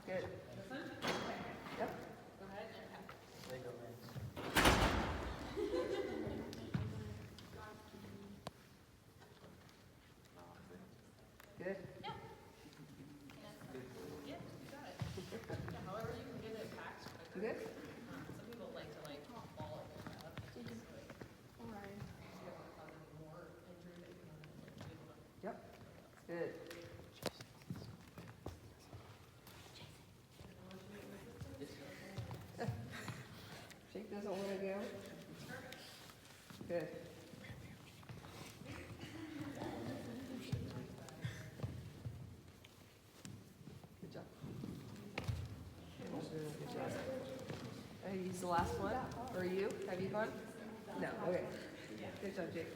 Good. Yep. There you go, man. Good. However you can get it packed quicker. Good. Some people like to ball it up. So you don't cause any more injury that you want to be able to. Yep. Good. Jake doesn't want to go. Good. Good job. Good job. He's the last one. Or you? Have you gone? No. Okay. Good job, Jake.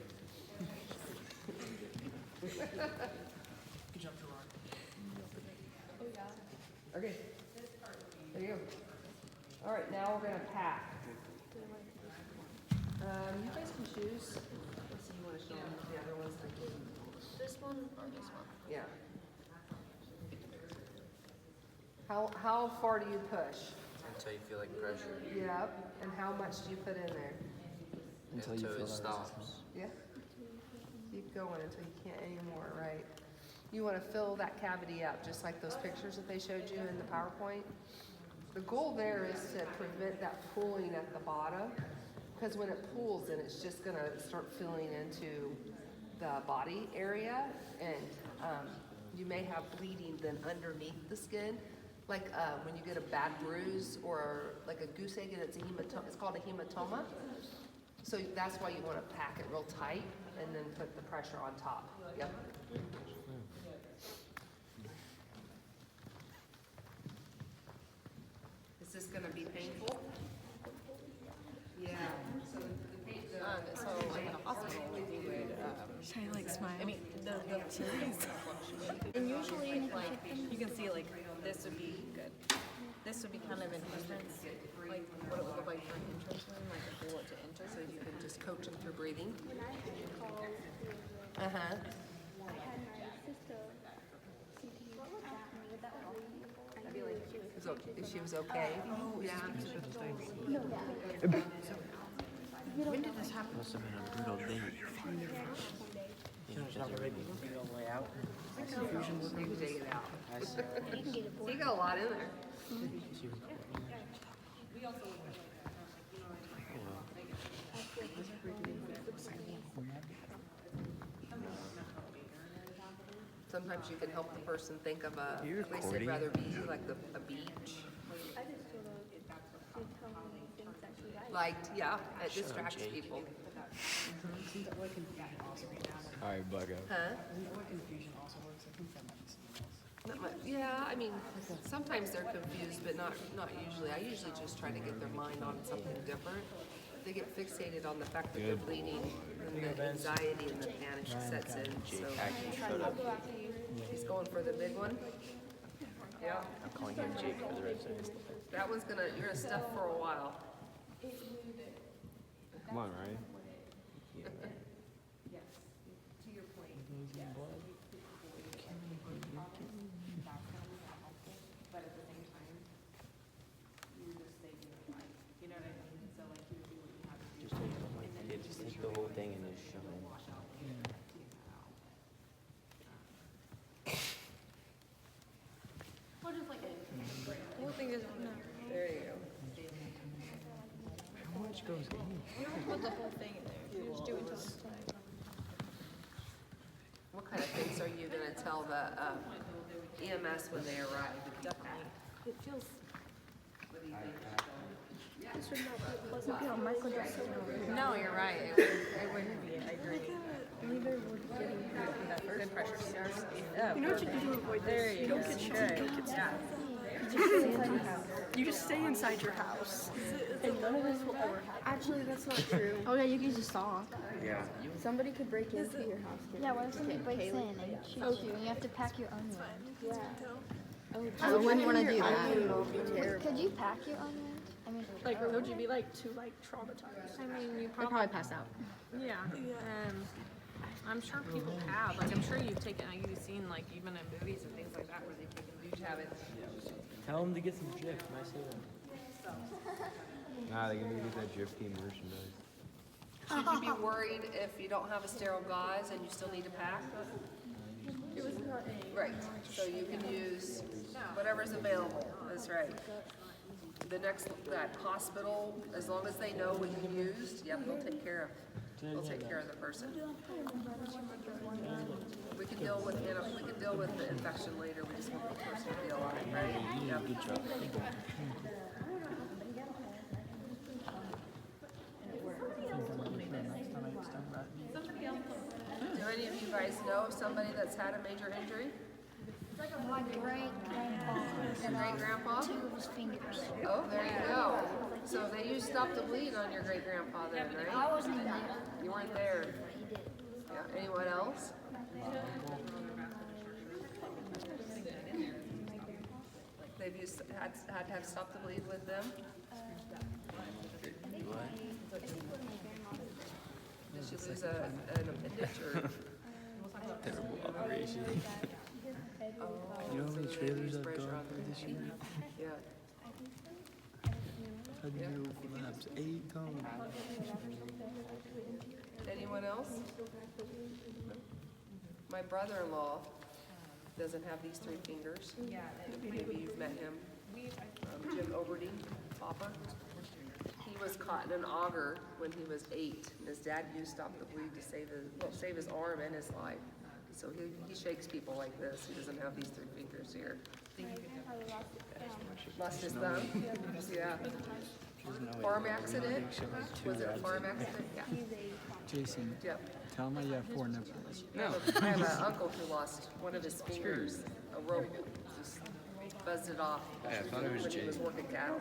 Good job, Gerard. Okay. There you go. All right, now we're gonna pack. You guys can choose. Let's see, you wanna show them the other ones? This one or this one? Yeah. How far do you push? Until you feel like pressure. Yep. And how much do you put in there? Until it stops. Yeah. Keep going until you can't anymore, right? You wanna fill that cavity up, just like those pictures that they showed you in the PowerPoint. The goal there is to prevent that pooling at the bottom, because when it pools, then it's just gonna start filling into the body area, and you may have bleeding then underneath the skin, like when you get a bad bruise or like a goose egg and it's a hematoma. It's called a hematoma. So that's why you want to pack it real tight and then put the pressure on top. Yep. Is this going to be painful? Yeah. So the pain. So like in a hospital, we would, Should I like smile? I mean, the and usually like, you can see like, this would be good. This would be kind of an entrance, like what it would look like for an entrance wound, like a bullet to enter. So you can just coach them through breathing. When I called, Uh huh. I had my sister CT with that one. I knew she was So she was okay. Yeah. When did this happen? Must have been a brutal day. It's not ready to go all the way out. Confusion with You can take it out. I see. You can get a So you got a lot in there. Sometimes you can help the person think of a place they'd rather be, like a beach. I just sort of tell me things that she likes. Like, yeah, it distracts people. Isn't that why confusion also works? Alright, bug out. Huh? Isn't that why confusion also works? I think that might be something else. Not much. Yeah, I mean, sometimes they're confused, but not usually. I usually just try to get their mind on something different. They get fixated on the fact that they're bleeding, and the anxiety and the panic sets in. So he's going for the big one. Yeah, I'm calling him Jake for the rest of his life. that one's you're gonna stuff for a while. Come on, Ryan. Just take the whole thing and just shove it in. The whole thing is no. There you go. How much goes in? You don't put the whole thing in there. You just do it till it's time. What kind of things are you gonna tell the EMS when they arrive? It feels What do you think? this would not be pleasant. Yeah, Michael Jackson. No, you're right. It wouldn't be. I agree. Neither would getting Good pressure. You know what you do to avoid this? You don't get shot. You don't get stabbed. You just stay inside your house. And none of this will ever happen. Actually, that's not true. Oh yeah, you can just talk. Yeah. Somebody could break into your house. Yeah, what if somebody breaks in and shoots you and you have to pack your own wound? Yeah. I wouldn't want to do that. Terrible. Could you pack your own wound? I mean, Like, would you be too traumatized? I mean, you they'd probably pass out. yeah. I'm sure people have. Like, I'm sure you've taken, you've seen, like, even in movies and things like that where they've taken You have it. Tell him to get some drift. Can I say that? Nah, they can get that Drift Team merchandise. Should you be worried if you don't have a sterile gauze and you still need to pack? It was not a. Right, so you can use whatever's available, that's right. The next, that hospital, as long as they know what you used, yep, they'll take care of the person. We can deal with, the infection later, we just want the person to be alive, right? Yep. Good job. Do any of you guys know of somebody that's had a major injury? My great grandpa Your great grandpa? two of his fingers. Oh, there you go. So they used Stop the Bleed on your great grandpa then, right? I wasn't even there. You weren't there. He did. Yeah. Anyone else? They've had to have Stop the Bleed with them? Did she lose an appendage or? Terrible operation. You know how many trailers I've gone through this year? Yeah. I've been collapse 8 times. Anyone else? My brother-in-law doesn't have these 3 fingers. Maybe you've met him. Jim Oberding, Popper. He was caught in an auger when he was 8. And his dad used Stop the Bleed to save his arm and his life. So he shakes people like this. He doesn't have these 3 fingers here. Lost his thumb? Yeah. Farm accident? Was it a farm accident? Yeah. Jason, Yep. tell him I have 4 nipples. I have an uncle who lost one of his fingers. A rope just buzzed it off Yeah, I thought it was when he was Jay. working cattle.